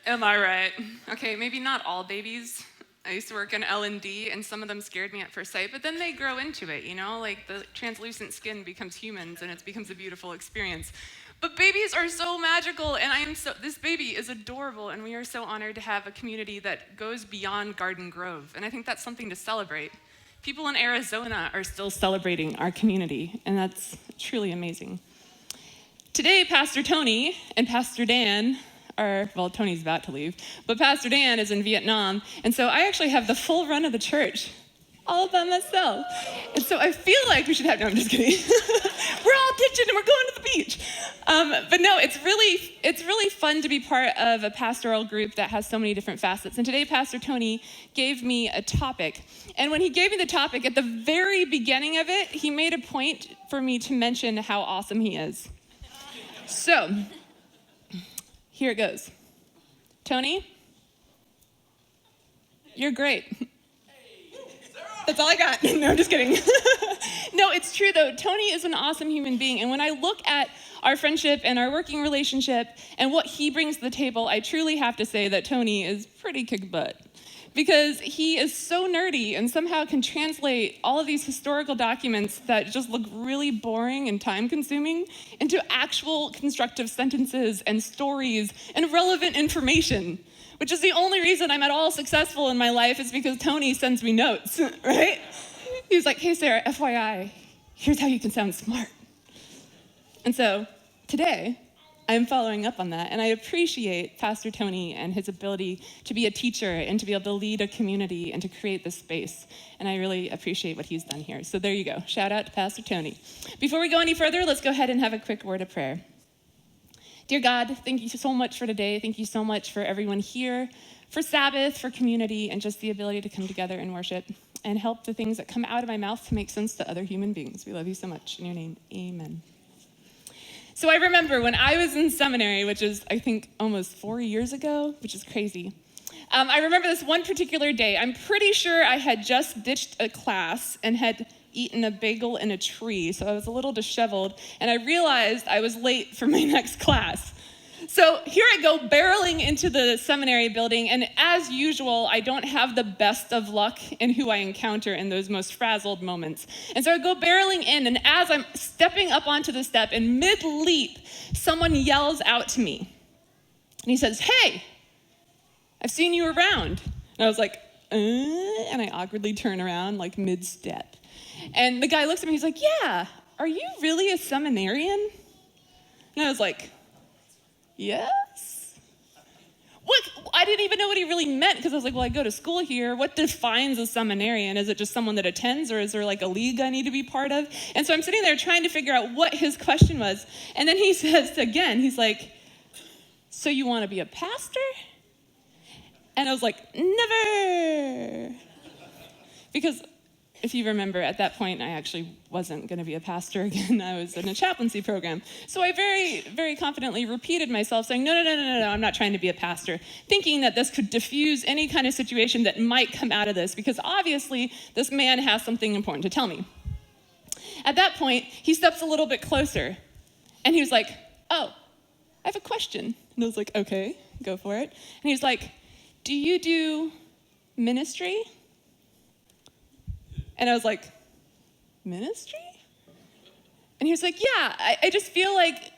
Am I right? Okay, maybe not all babies. I used to work in L&D, and some of them scared me at first sight, but then they grow into it, you know? Like the translucent skin becomes humans, and it becomes a beautiful experience. But babies are so magical, and this baby is adorable, and we are so honored to have a community that goes beyond Garden Grove, and I think that's something to celebrate. People in Arizona are still celebrating our community, and that's truly amazing. Today, Pastor Tony and Pastor Dan Tony's about to leave, but Pastor Dan is in Vietnam, and so I actually have the full run of the church all by myself. And so I feel like we should have, no, I'm just kidding. We're all ditching and we're going to the beach. But no, it's really fun to be part of a pastoral group that has so many different facets. And today, Pastor Tony gave me a topic. And when he gave me the topic, at the very beginning of it, he made a point for me to mention how awesome he is. So, here it goes. Tony, you're great. That's all I got. No, I'm just kidding. No, it's true though. Tony is an awesome human being. And when I look at our friendship and our working relationship and what he brings to the table, I truly have to say that Tony is pretty kick butt. Because he is so nerdy and somehow can translate all of these historical documents that just look really boring and time-consuming into actual constructive sentences and stories and relevant information, which is the only reason I'm at all successful in my life is because Tony sends me notes, right? He's like, hey, Sarah, FYI, here's how you can sound smart. And so today, I'm following up on that, and I appreciate Pastor Tony and his ability to be a teacher and to be able to lead a community and to create this space, and I really appreciate what he's done here. So there you go. Shout out to Pastor Tony. Before we go any further, let's go ahead and have a quick word of prayer. Dear God, thank you so much for today. Thank you so much for everyone here, for Sabbath, for community, and just the ability to come together and worship and help the things that come out of my mouth to make sense to other human beings. We love you so much. In your name, amen. So I remember when I was in seminary, which is, I think, almost 4 years ago, which is crazy. I remember this one particular day. I'm pretty sure I had just ditched a class and had eaten a bagel in a tree, so I was a little disheveled, and I realized I was late for my next class. So here I go barreling into the seminary building, and as usual, I don't have the best of luck in who I encounter in those most frazzled moments. And so I go barreling in, and as I'm stepping up onto the step, in mid-leap, someone yells out to me. And he says, hey, I've seen you around. And I was like, and I awkwardly turn around like mid-step. And the guy looks at me, he's like, yeah, are you really a seminarian? And I was like, yes? What? I didn't even know what he really meant because I was like, well, I go to school here. What defines a seminarian? Is it just someone that attends or is there like a league I need to be part of? And so I'm sitting there trying to figure out what his question was. And then he says again, he's like, so you want to be a pastor? And I was like, never. Because if you remember, at that point, I actually wasn't going to be a pastor again. I was in a chaplaincy program. So I very, very confidently repeated myself, saying, no, I'm not trying to be a pastor, thinking that this could diffuse any kind of situation that might come out of this, because obviously this man has something important to tell me. At that point, he steps a little bit closer, and he was like, oh, I have a question. And I was like, okay, go for it. And he's like, do you do ministry? And I was like, ministry? And he was like, yeah, I just feel like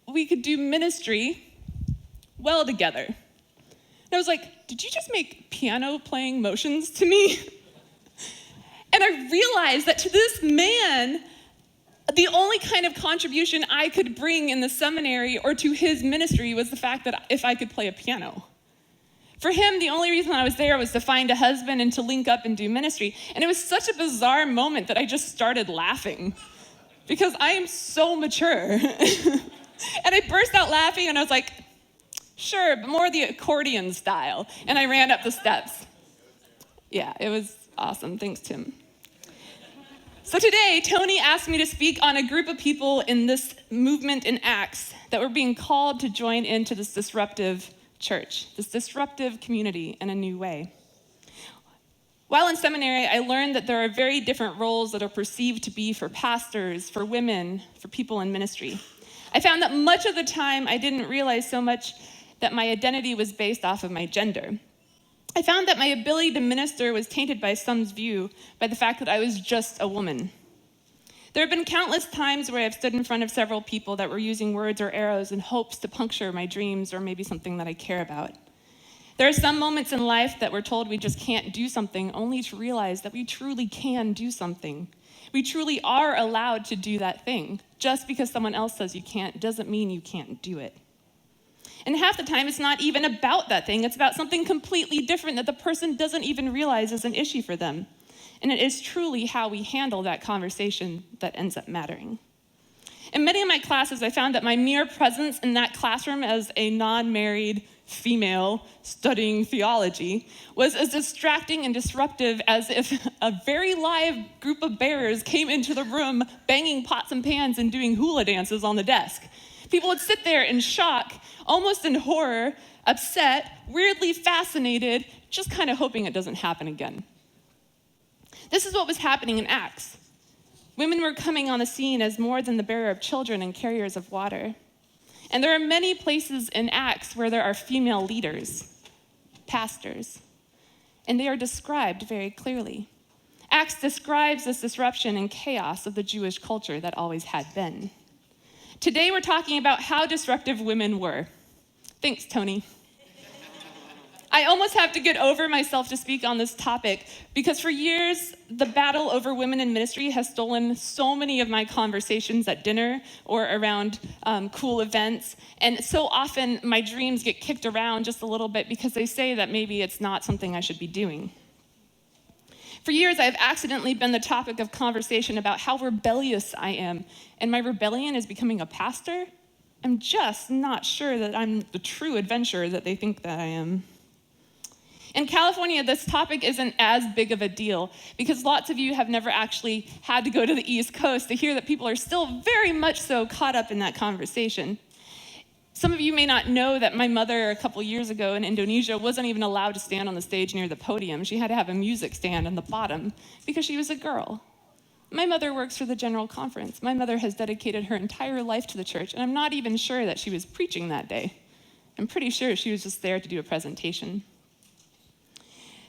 we could do ministry well together. And I was like, did you just make piano playing motions to me? And I realized that to this man, the only kind of contribution I could bring in the seminary or to his ministry was the fact that if I could play a piano. For him, the only reason I was there was to find a husband and to link up and do ministry. And it was such a bizarre moment that I just started laughing because I am so mature. And I burst out laughing and I was like, sure, but more the accordion style. And I ran up the steps. Yeah, it was awesome. Thanks, Tim. So today, Tony asked me to speak on a group of people in this movement in Acts that were being called to join into this disruptive church, this disruptive community in a new way. While in seminary, I learned that there are very different roles that are perceived to be for pastors, for women, for people in ministry. I found that much of the time I didn't realize so much that my identity was based off of my gender. I found that my ability to minister was tainted by some's view by the fact that I was just a woman. There have been countless times where I've stood in front of several people that were using words or arrows in hopes to puncture my dreams or maybe something that I care about. There are some moments in life that we're told we just can't do something, only to realize that we truly can do something. We truly are allowed to do that thing. Just because someone else says you can't doesn't mean you can't do it. And half the time, it's not even about that thing. It's about something completely different that the person doesn't even realize is an issue for them. And it is truly how we handle that conversation that ends up mattering. In many of my classes, I found that my mere presence in that classroom as a non-married female studying theology was as distracting and disruptive as if a very live group of bears came into the room banging pots and pans and doing hula dances on the desk. People would sit there in shock, almost in horror, upset, weirdly fascinated, just kind of hoping it doesn't happen again. This is what was happening in Acts. Women were coming on the scene as more than the bearer of children and carriers of water. And there are many places in Acts where there are female leaders, pastors, and they are described very clearly. Acts describes this disruption and chaos of the Jewish culture that always had been. Today we're talking about how disruptive women were. Thanks, Tony. I almost have to get over myself to speak on this topic because for years, the battle over women in ministry has stolen so many of my conversations at dinner or around cool events. And so often my dreams get kicked around just a little bit because they say that maybe it's not something I should be doing. For years, I've accidentally been the topic of conversation about how rebellious I am, and my rebellion is becoming a pastor. I'm just not sure that I'm the true adventurer that they think that I am. In California, this topic isn't as big of a deal because lots of you have never actually had to go to the East Coast to hear that people are still very much so caught up in that conversation. Some of you may not know that my mother a couple years ago in Indonesia wasn't even allowed to stand on the stage near the podium. She had to have a music stand on the bottom because she was a girl. My mother works for the General Conference. My mother has dedicated her entire life to the church, and I'm not even sure that she was preaching that day. I'm pretty sure she was just there to do a presentation.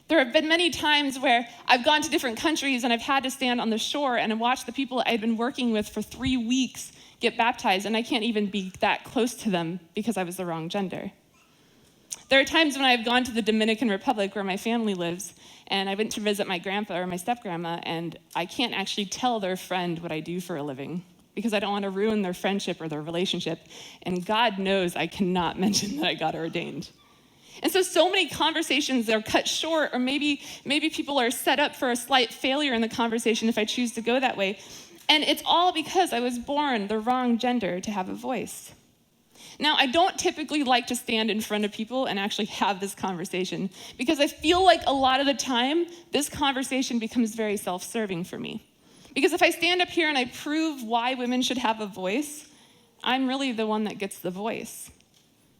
There have been many times where I've gone to different countries and I've had to stand on the shore and watch the people I'd been working with for 3 weeks get baptized, and I can't even be that close to them because I was the wrong gender. There are times when I've gone to the Dominican Republic where my family lives, and I went to visit my grandpa or my step-grandma, and I can't actually tell their friend what I do for a living because I don't want to ruin their friendship or their relationship, and God knows I cannot mention that I got ordained. And so many conversations are cut short, or maybe people are set up for a slight failure in the conversation if I choose to go that way. And it's all because I was born the wrong gender to have a voice. Now, I don't typically like to stand in front of people and actually have this conversation because I feel like a lot of the time, this conversation becomes very self-serving for me. Because if I stand up here and I prove why women should have a voice, I'm really the one that gets the voice.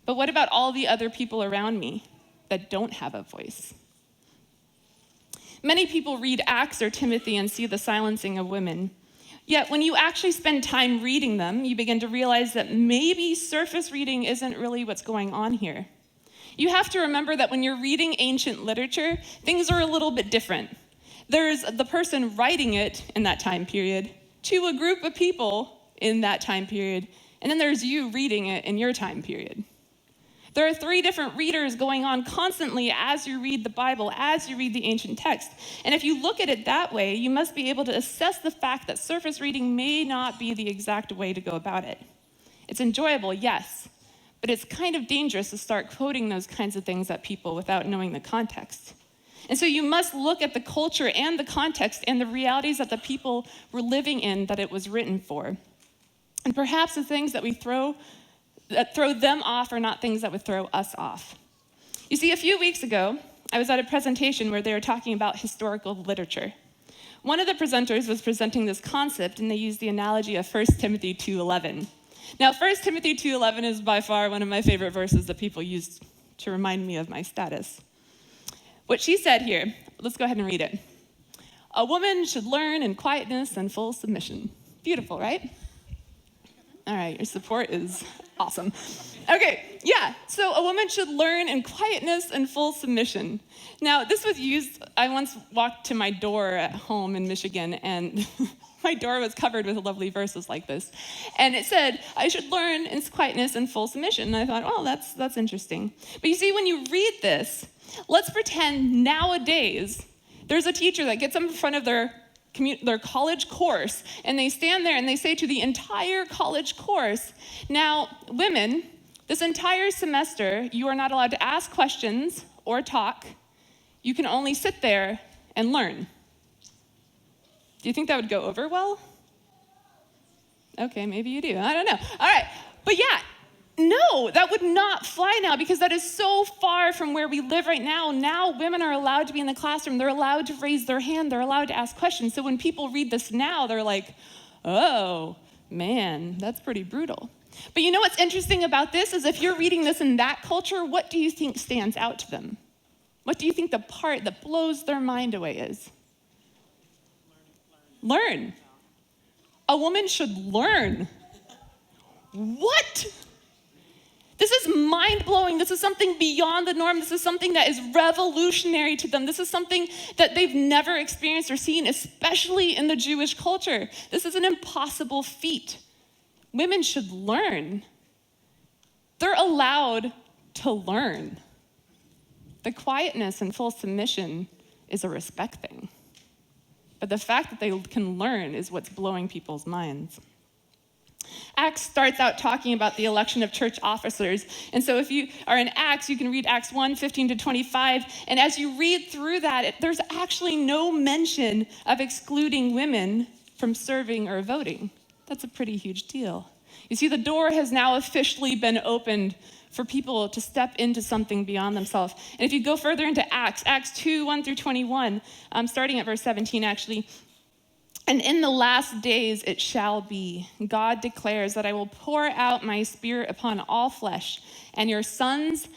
But what about all the other people around me that don't have a voice? Many people read Acts or Timothy and see the silencing of women. Yet when you actually spend time reading them, you begin to realize that maybe surface reading isn't really what's going on here. You have to remember that when you're reading ancient literature, things are a little bit different. There's the person writing it in that time period to a group of people in that time period, and then there's you reading it in your time period. There are 3 different readers going on constantly as you read the Bible, as you read the ancient text. And if you look at it that way, you must be able to assess the fact that surface reading may not be the exact way to go about it. It's enjoyable, yes, but it's kind of dangerous to start quoting those kinds of things at people without knowing the context. And so you must look at the culture and the context and the realities that the people were living in that it was written for. And perhaps the things that throw them off are not things that would throw us off. You see, a few weeks ago, I was at a presentation where they were talking about historical literature. One of the presenters was presenting this concept, and they used the analogy of 1 Timothy 2:11. Now, 1 Timothy 2:11 is by far one of my favorite verses that people use to remind me of my status. What she said here, let's go ahead and read it. A woman should learn in quietness and full submission. Beautiful, right? All right, your support is Awesome. Okay, yeah, so a woman should learn in quietness and full submission. Now, this was used, I once walked to my door at home in Michigan, and my door was covered with lovely verses like this. And it said, I should learn in quietness and full submission. And I thought, oh, that's interesting. But you see, when you read this, let's pretend nowadays there's a teacher that gets up in front of their college course, and they stand there and they say to the entire college course, now, women, this entire semester, you are not allowed to ask questions or talk. You can only sit there and learn. Do you think that would go over well? Okay, maybe you do. I don't know. All right. But yeah, no, that would not fly now because that is so far from where we live right now. Now women are allowed to be in the classroom. They're allowed to raise their hand. They're allowed to ask questions. So when people read this now, they're like, oh, man, that's pretty brutal. But you know what's interesting about this is if you're reading this in that culture, what do you think stands out to them? What do you think the part that blows their mind away is? Learn. A woman should learn. What? This is mind-blowing. This is something beyond the norm. This is something that is revolutionary to them. This is something that they've never experienced or seen, especially in the Jewish culture. This is an impossible feat. Women should learn. They're allowed to learn. The quietness and full submission is a respect thing. But the fact that they can learn is what's blowing people's minds. Acts starts out talking about the election of church officers. And so if you are in Acts, you can read Acts 1, 15 to 25. And as you read through that, there's actually no mention of excluding women from serving or voting. That's a pretty huge deal. You see, the door has now officially been opened for people to step into something beyond themselves. And if you go further into Acts 2, 1 through 21, starting at verse 17 actually, and in the last days it shall be, God declares that I will pour out my spirit upon all flesh, and your sons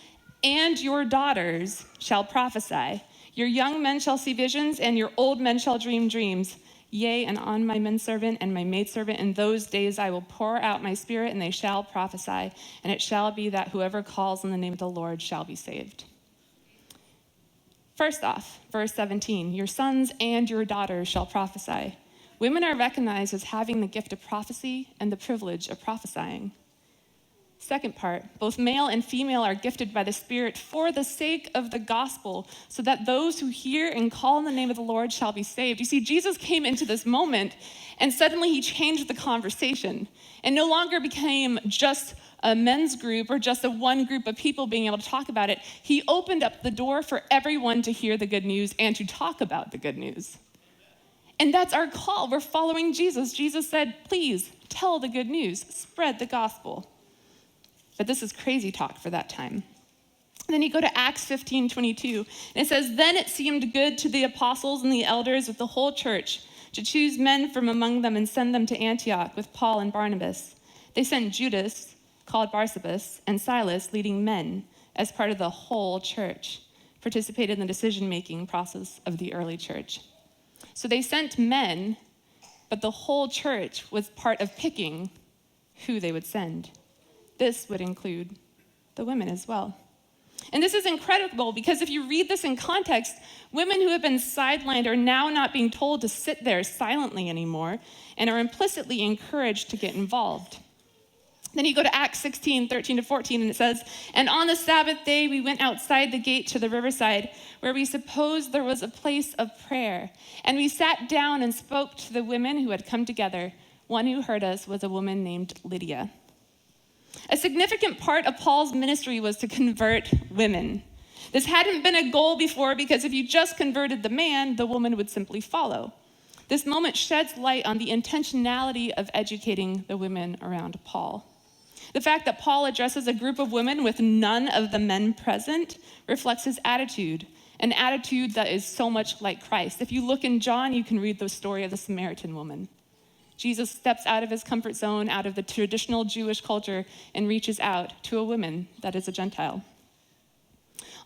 and your daughters shall prophesy. Your young men shall see visions, and your old men shall dream dreams. Yea, and on my manservant and my maidservant in those days I will pour out my spirit, and they shall prophesy. And it shall be that whoever calls on the name of the Lord shall be saved. First off, verse 17, your sons and your daughters shall prophesy. Women are recognized as having the gift of prophecy and the privilege of prophesying. Second part, both male and female are gifted by the Spirit for the sake of the gospel, so that those who hear and call on the name of the Lord shall be saved. You see, Jesus came into this moment, and suddenly he changed the conversation, and no longer became just a men's group or just a one group of people being able to talk about it. He opened up the door for everyone to hear the good news and to talk about the good news. And that's our call. We're following Jesus. Jesus said, please tell the good news, spread the gospel. But this is crazy talk for that time. And then you go to Acts 15:22, and it says, then it seemed good to the apostles and the elders with the whole church to choose men from among them and send them to Antioch with Paul and Barnabas. They sent Judas, called Barsabas, and Silas, leading men, as part of the whole church, participated in the decision-making process of the early church. So they sent men, but the whole church was part of picking who they would send. This would include the women as well. And this is incredible because if you read this in context, women who have been sidelined are now not being told to sit there silently anymore and are implicitly encouraged to get involved. Then you go to Acts 16:13 to 14, and it says, and on the Sabbath day we went outside the gate to the riverside, where we supposed there was a place of prayer. And we sat down and spoke to the women who had come together. One who heard us was a woman named Lydia. A significant part of Paul's ministry was to convert women. This hadn't been a goal before because if you just converted the man, the woman would simply follow. This moment sheds light on the intentionality of educating the women around Paul. The fact that Paul addresses a group of women with none of the men present reflects his attitude, an attitude that is so much like Christ. If you look in John, you can read the story of the Samaritan woman. Jesus steps out of his comfort zone, out of the traditional Jewish culture, and reaches out to a woman that is a Gentile.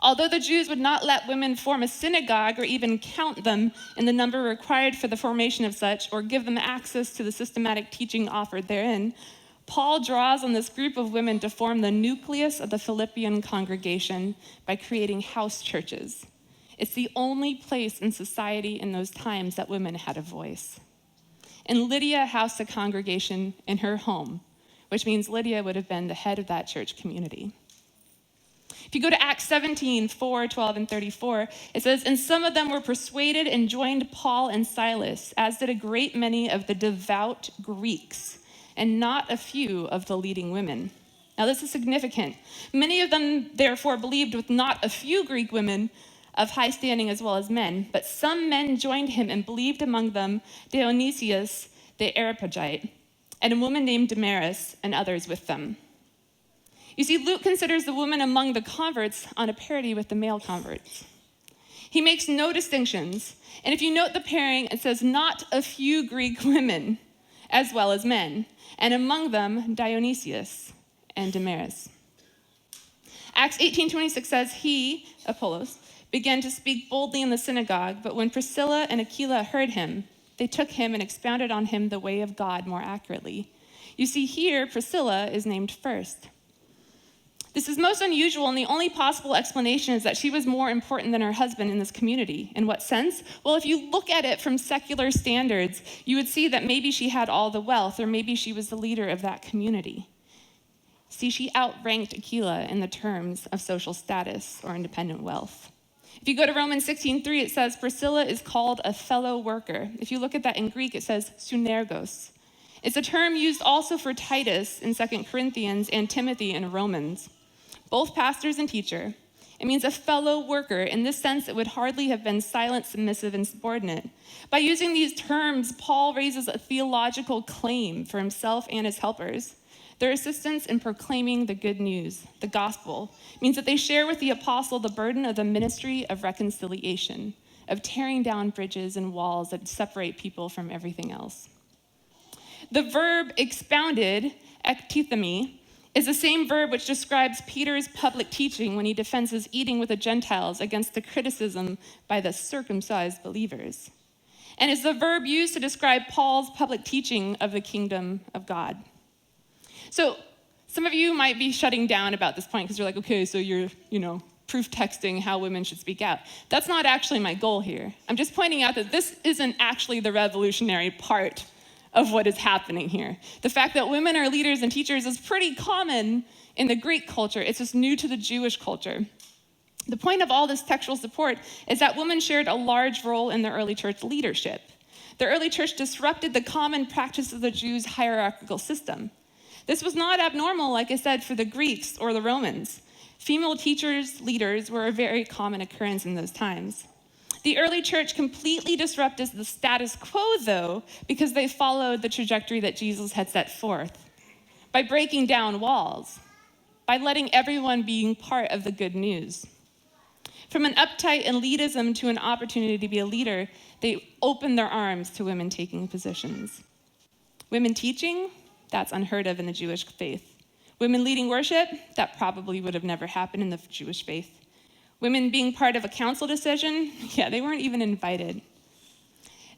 Although the Jews would not let women form a synagogue or even count them in the number required for the formation of such, or give them access to the systematic teaching offered therein, Paul draws on this group of women to form the nucleus of the Philippian congregation by creating house churches. It's the only place in society in those times that women had a voice. And Lydia housed a congregation in her home, which means Lydia would have been the head of that church community. If you go to Acts 17, 4, 12, and 34, it says, "And some of them were persuaded and joined Paul and Silas, as did a great many of the devout Greeks, and not a few of the leading women." Now this is significant. Many of them therefore believed, with not a few Greek women of high standing as well as men. But some men joined him and believed, among them Dionysius the Areopagite, and a woman named Damaris, and others with them. You see, Luke considers the woman among the converts on a parity with the male converts. He makes no distinctions. And if you note the pairing, it says not a few Greek women as well as men, and among them Dionysius and Damaris. Acts 18:26 says, "He, Apollos, began to speak boldly in the synagogue, but when Priscilla and Aquila heard him, they took him and expounded on him the way of God more accurately." You see here, Priscilla is named first. This is most unusual, and the only possible explanation is that she was more important than her husband in this community. In what sense? Well, if you look at it from secular standards, you would see that maybe she had all the wealth, or maybe she was the leader of that community. See, she outranked Aquila in the terms of social status or independent wealth. If you go to Romans 16:3, it says Priscilla is called a fellow worker. If you look at that in Greek, it says synergos. It's a term used also for Titus in 2 Corinthians and Timothy in Romans. Both pastors and teacher. It means a fellow worker. In this sense, it would hardly have been silent, submissive, and subordinate. By using these terms, Paul raises a theological claim for himself and his helpers. Their assistance in proclaiming the good news, the gospel, means that they share with the apostle the burden of the ministry of reconciliation, of tearing down bridges and walls that separate people from everything else. The verb expounded, ektithemi, is the same verb which describes Peter's public teaching when he defends his eating with the Gentiles against the criticism by the circumcised believers. And is the verb used to describe Paul's public teaching of the kingdom of God. So some of you might be shutting down about this point because you're like, okay, so you're, proof texting how women should speak out. That's not actually my goal here. I'm just pointing out that this isn't actually the revolutionary part of what is happening here. The fact that women are leaders and teachers is pretty common in the Greek culture. It's just new to the Jewish culture. The point of all this textual support is that women shared a large role in the early church leadership. The early church disrupted the common practice of the Jews' hierarchical system. This was not abnormal, like I said, for the Greeks or the Romans. Female teachers, leaders were a very common occurrence in those times. The early church completely disrupted the status quo, though, because they followed the trajectory that Jesus had set forth. By breaking down walls, by letting everyone be part of the good news. From an uptight elitism to an opportunity to be a leader, they opened their arms to women taking positions. Women teaching, that's unheard of in the Jewish faith. Women leading worship, that probably would have never happened in the Jewish faith. Women being part of a council decision, they weren't even invited.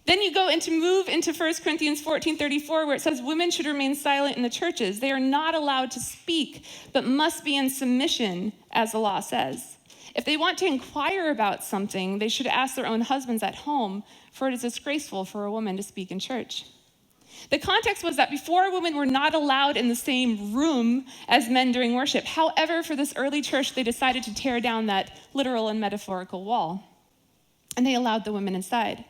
Then you move into 1 Corinthians 14:34, where it says women should remain silent in the churches. They are not allowed to speak, but must be in submission, as the law says. If they want to inquire about something, they should ask their own husbands at home, for it is disgraceful for a woman to speak in church. The context was that before, women were not allowed in the same room as men during worship. However, for this early church, they decided to tear down that literal and metaphorical wall, and they allowed the women inside.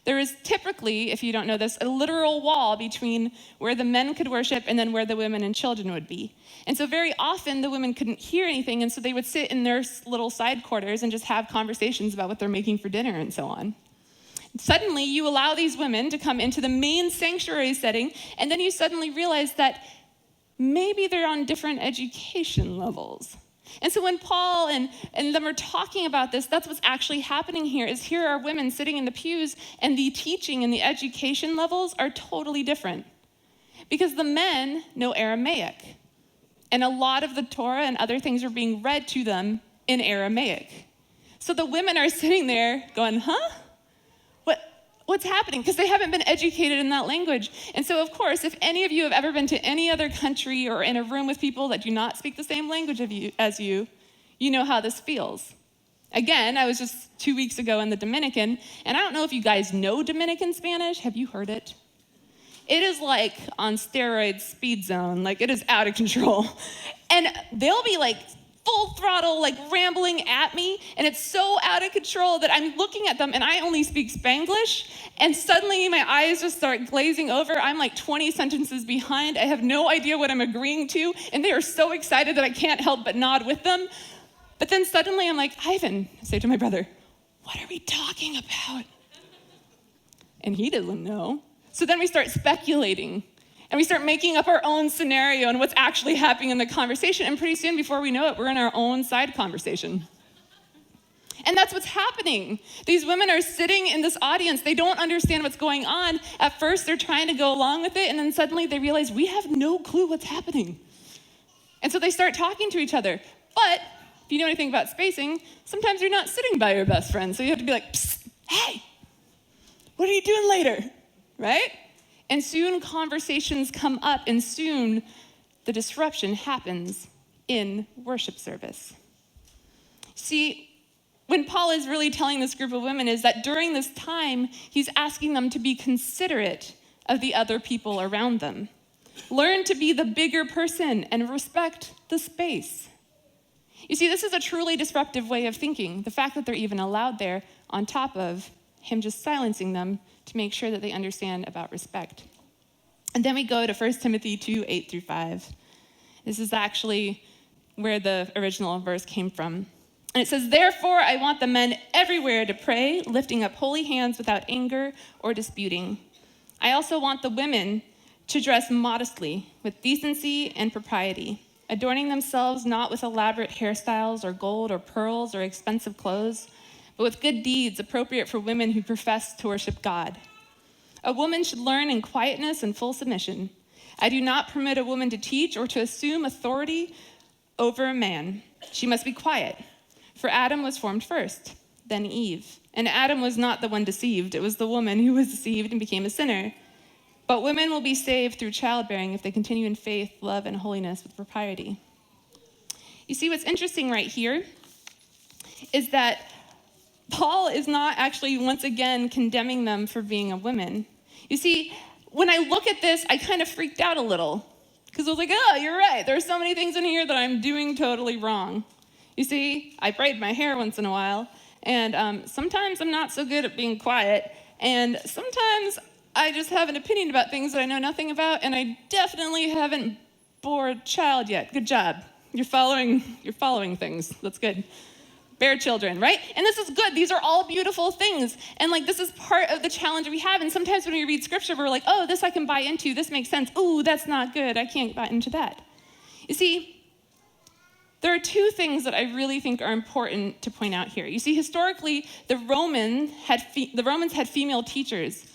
There is typically, if you don't know this, a literal wall between where the men could worship and then where the women and children would be. And so very often the women couldn't hear anything, and so they would sit in their little side quarters and just have conversations about what they're making for dinner and so on. Suddenly, you allow these women to come into the main sanctuary setting, and then you suddenly realize that maybe they're on different education levels. And so when Paul and them are talking about this, that's what's actually happening here, is here are women sitting in the pews, and the teaching and the education levels are totally different. Because the men know Aramaic, and a lot of the Torah and other things are being read to them in Aramaic. So the women are sitting there going, huh? what's happening? Because they haven't been educated in that language. And so, of course, if any of you have ever been to any other country or in a room with people that do not speak the same language as you, you know how this feels. Again, I was just 2 weeks ago in the Dominican, and I don't know if you guys know Dominican Spanish. Have you heard it? It is like on steroids, speed zone. Like, it is out of control. And they'll be like full throttle, like rambling at me, and it's so out of control that I'm looking at them, and I only speak Spanglish, and suddenly my eyes just start glazing over. I'm like 20 sentences behind. I have no idea what I'm agreeing to, and they are so excited that I can't help but nod with them. But then suddenly I'm like, Ivan, I say to my brother, what are we talking about? And he doesn't know. So then we start speculating, and we start making up our own scenario and what's actually happening in the conversation. And pretty soon, before we know it, we're in our own side conversation. And that's what's happening. These women are sitting in this audience. They don't understand what's going on. At first, they're trying to go along with it, and then suddenly they realize we have no clue what's happening. And so they start talking to each other. But if you know anything about spacing, sometimes you're not sitting by your best friend. So you have to be like, psst, hey, what are you doing later? Right? And soon conversations come up, and soon the disruption happens in worship service. See, when Paul is really telling this group of women is that during this time, he's asking them to be considerate of the other people around them. Learn to be the bigger person and respect the space. You see, this is a truly disruptive way of thinking, the fact that they're even allowed there on top of him just silencing them to make sure that they understand about respect. And then we go to 1 Timothy 2, 8 through 5. This is actually where the original verse came from. And it says, therefore, I want the men everywhere to pray, lifting up holy hands without anger or disputing. I also want the women to dress modestly, with decency and propriety, adorning themselves not with elaborate hairstyles or gold or pearls or expensive clothes, but with good deeds appropriate for women who profess to worship God. A woman should learn in quietness and full submission. I do not permit a woman to teach or to assume authority over a man. She must be quiet. For Adam was formed first, then Eve. And Adam was not the one deceived. It was the woman who was deceived and became a sinner. But women will be saved through childbearing if they continue in faith, love, and holiness with propriety. You see, what's interesting right here is that Paul is not actually once again condemning them for being a woman. You see, when I look at this, I kind of freaked out a little because I was like, oh, you're right. There's so many things in here that I'm doing totally wrong. You see, I braid my hair once in a while, and sometimes I'm not so good at being quiet, and sometimes I just have an opinion about things that I know nothing about, and I definitely haven't bore a child yet. Good job. You're following things. That's good. Bear children, right? And this is good. These are all beautiful things. And like, this is part of the challenge we have. And sometimes when we read scripture, we're like, oh, this I can buy into. This makes sense. Ooh, that's not good. I can't buy into that. You see, there are two things that I really think are important to point out here. You see, historically, the Romans had female teachers,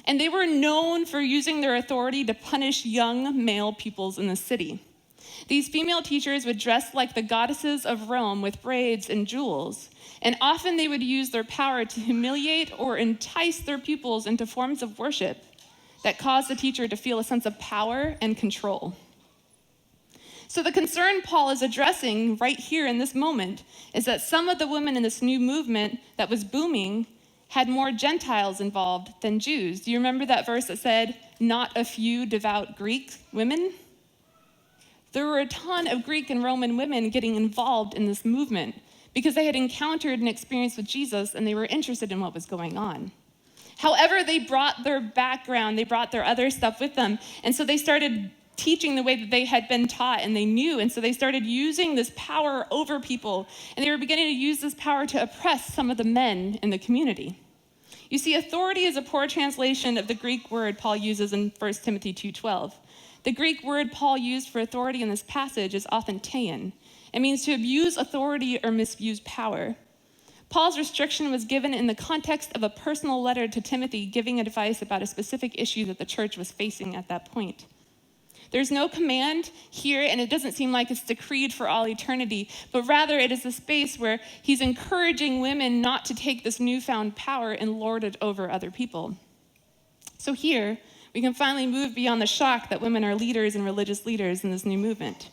and they were known for using their authority to punish young male pupils in the city. These female teachers would dress like the goddesses of Rome with braids and jewels, and often they would use their power to humiliate or entice their pupils into forms of worship that caused the teacher to feel a sense of power and control. So the concern Paul is addressing right here in this moment is that some of the women in this new movement that was booming had more Gentiles involved than Jews. Do you remember that verse that said, not a few devout Greek women? There were a ton of Greek and Roman women getting involved in this movement because they had encountered an experience with Jesus and they were interested in what was going on. However, they brought their background, they brought their other stuff with them, and so they started teaching the way that they had been taught and they knew, and so they started using this power over people, and they were beginning to use this power to oppress some of the men in the community. You see, authority is a poor translation of the Greek word Paul uses in 1 Timothy 2:12. The Greek word Paul used for authority in this passage is authenteion. It means to abuse authority or misuse power. Paul's restriction was given in the context of a personal letter to Timothy giving advice about a specific issue that the church was facing at that point. There's no command here, and it doesn't seem like it's decreed for all eternity, but rather it is a space where he's encouraging women not to take this newfound power and lord it over other people. So here, we can finally move beyond the shock that women are leaders and religious leaders in this new movement.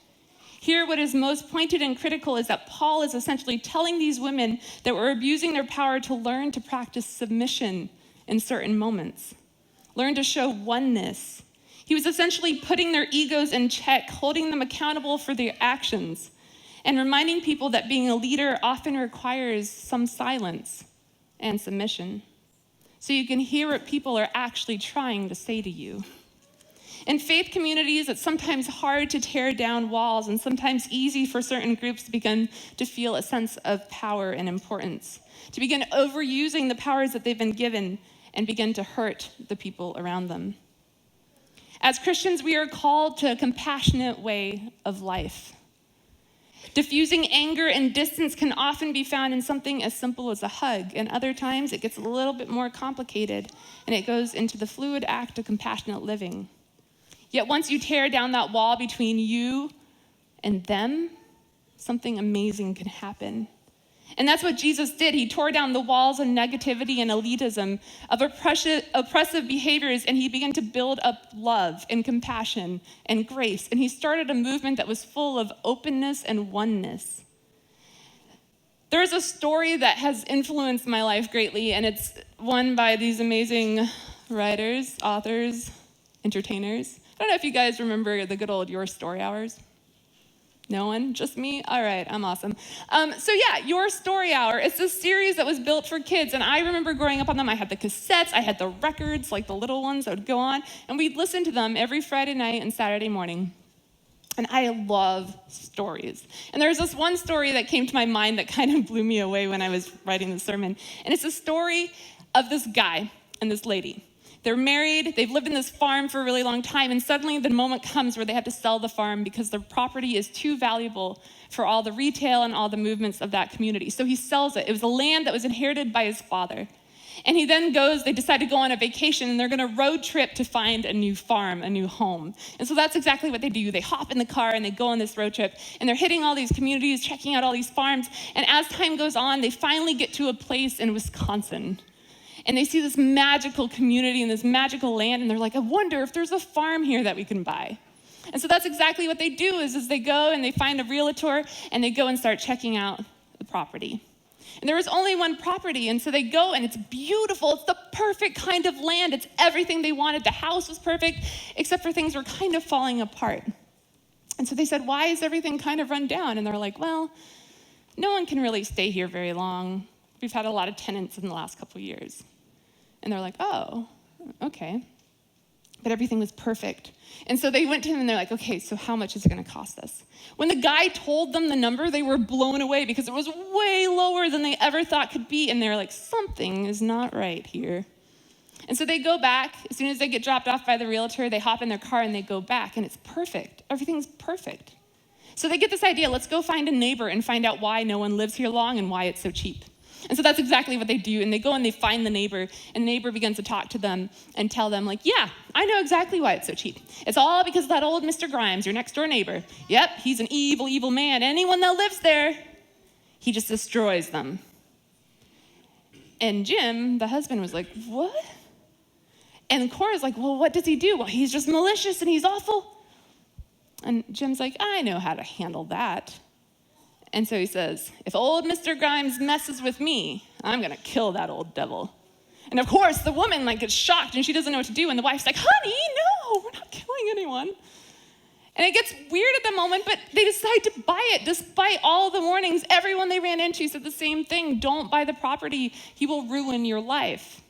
Here, what is most pointed and critical is that Paul is essentially telling these women that were abusing their power to learn to practice submission in certain moments, learn to show oneness. He was essentially putting their egos in check, holding them accountable for their actions, and reminding people that being a leader often requires some silence and submission, so you can hear what people are actually trying to say to you. In faith communities, it's sometimes hard to tear down walls and sometimes easy for certain groups to begin to feel a sense of power and importance, to begin overusing the powers that they've been given and begin to hurt the people around them. As Christians, we are called to a compassionate way of life. Diffusing anger and distance can often be found in something as simple as a hug, and other times it gets a little bit more complicated, and it goes into the fluid act of compassionate living. Yet once you tear down that wall between you and them, something amazing can happen. And that's what Jesus did. He tore down the walls of negativity and elitism, of oppressive behaviors, and he began to build up love and compassion and grace. And he started a movement that was full of openness and oneness. There's a story that has influenced my life greatly, and it's one by these amazing writers, authors, entertainers. I don't know if you guys remember the good old Your Story Hours. No one? Just me? All right, I'm awesome. Your Story Hour. It's a series that was built for kids, and I remember growing up on them. I had the cassettes, I had the records, like the little ones that would go on, and we'd listen to them every Friday night and Saturday morning. And I love stories. And there's this one story that came to my mind that kind of blew me away when I was writing the sermon. And it's a story of this guy and this lady. They're married, they've lived in this farm for a really long time, and suddenly the moment comes where they have to sell the farm because their property is too valuable for all the retail and all the movements of that community. So he sells it. It was a land that was inherited by his father. And he then they decide to go on a vacation, and they're gonna road trip to find a new farm, a new home. And so that's exactly what they do. They hop in the car and they go on this road trip, and they're hitting all these communities, checking out all these farms. And as time goes on, they finally get to a place in Wisconsin. And they see this magical community and this magical land, and they're like, I wonder if there's a farm here that we can buy. And so that's exactly what they do is they go and they find a realtor, and they go and start checking out the property. And there was only one property, and so they go, and it's beautiful. It's the perfect kind of land. It's everything they wanted. The house was perfect, except for things were kind of falling apart. And so they said, why is everything kind of run down? And they're like, well, no one can really stay here very long. We've had a lot of tenants in the last couple years. And they're like, oh, okay. But everything was perfect. And so they went to him and they're like, okay, so how much is it gonna cost us? When the guy told them the number, they were blown away because it was way lower than they ever thought could be. And they're like, something is not right here. And so they go back. As soon as they get dropped off by the realtor, they hop in their car and they go back, and it's perfect. Everything's perfect. So they get this idea, let's go find a neighbor and find out why no one lives here long and why it's so cheap. And so that's exactly what they do. And they go and they find the neighbor, and the neighbor begins to talk to them and tell them, like, yeah, I know exactly why it's so cheap. It's all because of that old Mr. Grimes, your next door neighbor. Yep, he's an evil, evil man. Anyone that lives there, he just destroys them. And Jim, the husband, was like, what? And Cora's like, well, what does he do? Well, he's just malicious and he's awful. And Jim's like, I know how to handle that. And so he says, if old Mr. Grimes messes with me, I'm gonna kill that old devil. And of course, the woman gets shocked and she doesn't know what to do. And the wife's like, honey, no, we're not killing anyone. And it gets weird at the moment, but they decide to buy it despite all the warnings. Everyone they ran into said the same thing. Don't buy the property. He will ruin your life.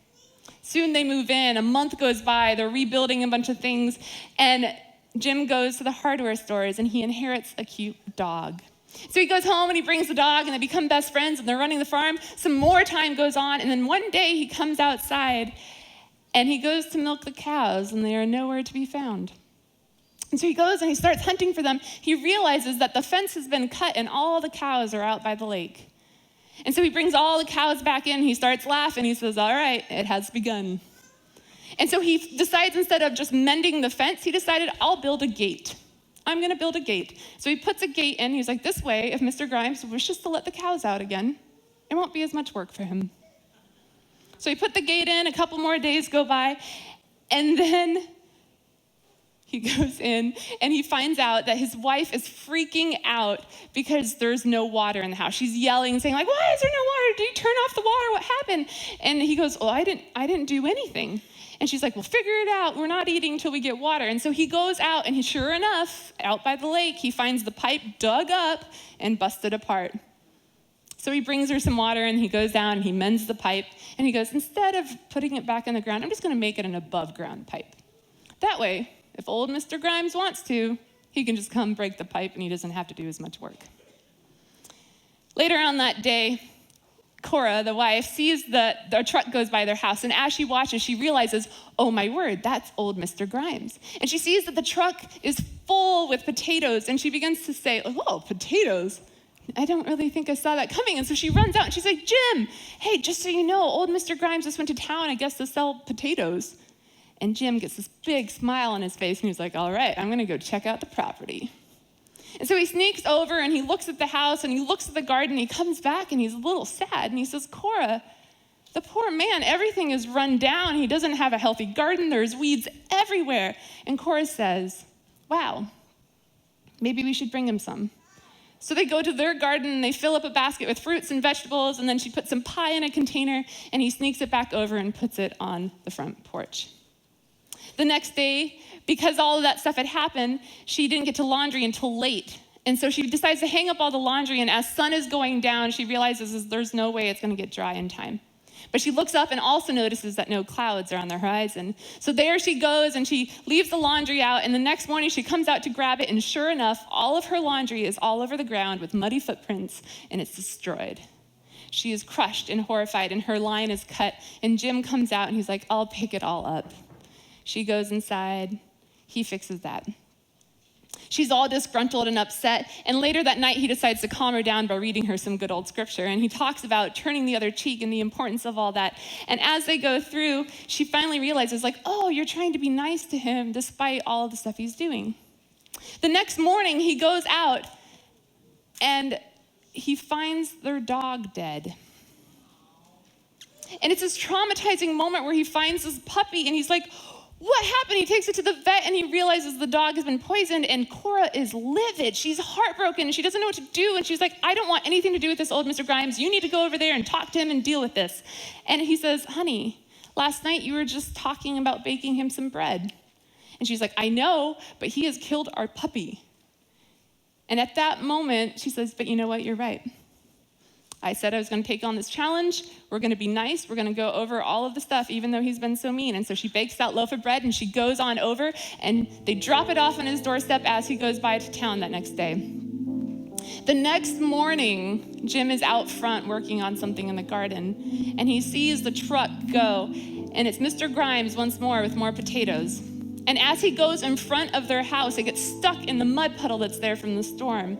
Soon they move in. A month goes by. They're rebuilding a bunch of things. And Jim goes to the hardware stores and he inherits a cute dog. So he goes home and he brings the dog and they become best friends and they're running the farm. Some more time goes on, and then one day he comes outside and he goes to milk the cows and they are nowhere to be found. And so he goes and he starts hunting for them. He realizes that the fence has been cut and all the cows are out by the lake. And so he brings all the cows back in. He starts laughing. He says, all right, it has begun. And so he decides, instead of just mending the fence, he decided, I'll build a gate. I'm going to build a gate. So he puts a gate in. He's like, this way, if Mr. Grimes wishes to let the cows out again, it won't be as much work for him. So he put the gate in. A couple more days go by. And then he goes in and he finds out that his wife is freaking out because there's no water in the house. She's yelling, saying like, why is there no water? Did you turn off the water? What happened? And he goes, I didn't do anything. And she's like, well, figure it out. We're not eating until we get water. And so he goes out, and sure enough, out by the lake, he finds the pipe dug up and busted apart. So he brings her some water, and he goes down, and he mends the pipe, and he goes, instead of putting it back in the ground, I'm just going to make it an above-ground pipe. That way, if old Mr. Grimes wants to, he can just come break the pipe, and he doesn't have to do as much work. Later on that day, Cora, the wife, sees that the truck goes by their house, and as she watches, she realizes, oh my word, that's old Mr. Grimes. And she sees that the truck is full with potatoes, and she begins to say, oh, potatoes? I don't really think I saw that coming. And so she runs out, and she's like, Jim, hey, just so you know, old Mr. Grimes just went to town, I guess, to sell potatoes. And Jim gets this big smile on his face, and he's like, all right, I'm going to go check out the property. And so he sneaks over, and he looks at the house, and he looks at the garden, and he comes back, and he's a little sad, and he says, Cora, the poor man, everything is run down. He doesn't have a healthy garden. There's weeds everywhere. And Cora says, wow, maybe we should bring him some. So they go to their garden, and they fill up a basket with fruits and vegetables, and then she puts some pie in a container, and he sneaks it back over and puts it on the front porch. The next day, because all of that stuff had happened, she didn't get to laundry until late. And so she decides to hang up all the laundry, and as sun is going down, she realizes there's no way it's going to get dry in time. But she looks up and also notices that no clouds are on the horizon. So there she goes, and she leaves the laundry out, and the next morning she comes out to grab it, and sure enough, all of her laundry is all over the ground with muddy footprints, and it's destroyed. She is crushed and horrified, and her line is cut, and Jim comes out, and he's like, I'll pick it all up. She goes inside. He fixes that. She's all disgruntled and upset, and later that night he decides to calm her down by reading her some good old scripture, and he talks about turning the other cheek and the importance of all that. And as they go through, she finally realizes, like, oh, you're trying to be nice to him despite all of the stuff he's doing. The next morning he goes out, and he finds their dog dead. And it's this traumatizing moment where he finds this puppy, and he's like, what happened? He takes it to the vet, and he realizes the dog has been poisoned, and Cora is livid. She's heartbroken, and she doesn't know what to do, and she's like, I don't want anything to do with this old Mr. Grimes. You need to go over there and talk to him and deal with this. And he says, honey, last night you were just talking about baking him some bread. And she's like, I know, but he has killed our puppy. And at that moment, she says, but you know what? You're right. I said I was going to take on this challenge. We're going to be nice. We're going to go over all of the stuff, even though he's been so mean. And so she bakes that loaf of bread, and she goes on over, and they drop it off on his doorstep as he goes by to town that next day. The next morning, Jim is out front working on something in the garden, and he sees the truck go, and it's Mr. Grimes once more with more potatoes. And as he goes in front of their house, it gets stuck in the mud puddle that's there from the storm.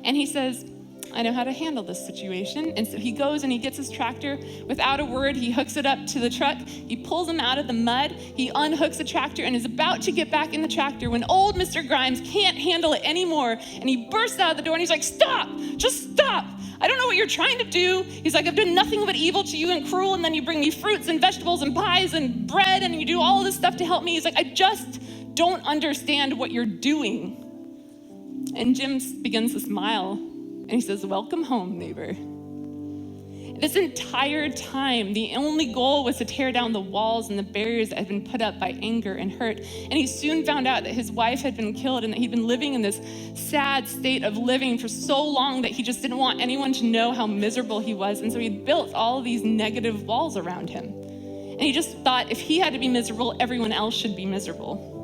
And he says, I know how to handle this situation. And so he goes and he gets his tractor. Without a word, he hooks it up to the truck. He pulls him out of the mud. He unhooks the tractor and is about to get back in the tractor when old Mr. Grimes can't handle it anymore. And he bursts out of the door and he's like, stop, just stop. I don't know what you're trying to do. He's like, I've done nothing but evil to you and cruel. And then you bring me fruits and vegetables and pies and bread and you do all this stuff to help me. He's like, I just don't understand what you're doing. And Jim begins to smile. And he says, welcome home, neighbor. This entire time, the only goal was to tear down the walls and the barriers that had been put up by anger and hurt. And he soon found out that his wife had been killed and that he'd been living in this sad state of living for so long that he just didn't want anyone to know how miserable he was. And so he built all of these negative walls around him. And he just thought if he had to be miserable, everyone else should be miserable.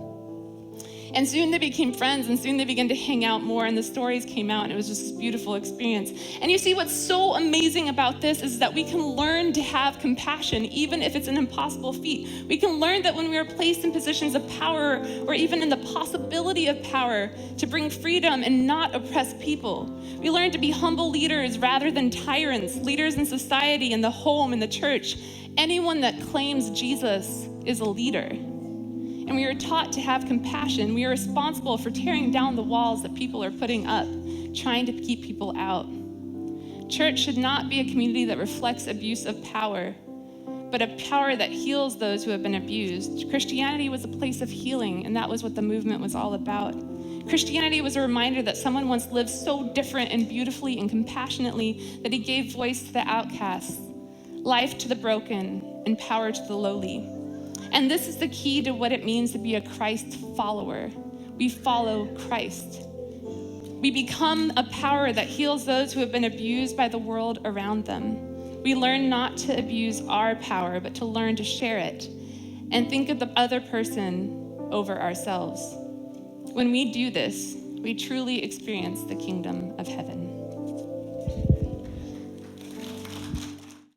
And soon they became friends, and soon they began to hang out more, and the stories came out, and it was just this beautiful experience. And you see, what's so amazing about this is that we can learn to have compassion, even if it's an impossible feat. We can learn that when we are placed in positions of power, or even in the possibility of power, to bring freedom and not oppress people. We learn to be humble leaders rather than tyrants, leaders in society, in the home, in the church. Anyone that claims Jesus is a leader. And we are taught to have compassion. We are responsible for tearing down the walls that people are putting up, trying to keep people out. Church should not be a community that reflects abuse of power, but a power that heals those who have been abused. Christianity was a place of healing, and that was what the movement was all about. Christianity was a reminder that someone once lived so different and beautifully and compassionately that he gave voice to the outcasts, life to the broken, and power to the lowly. And this is the key to what it means to be a Christ follower. We follow Christ. We become a power that heals those who have been abused by the world around them. We learn not to abuse our power, but to learn to share it and think of the other person over ourselves. When we do this, we truly experience the kingdom of heaven.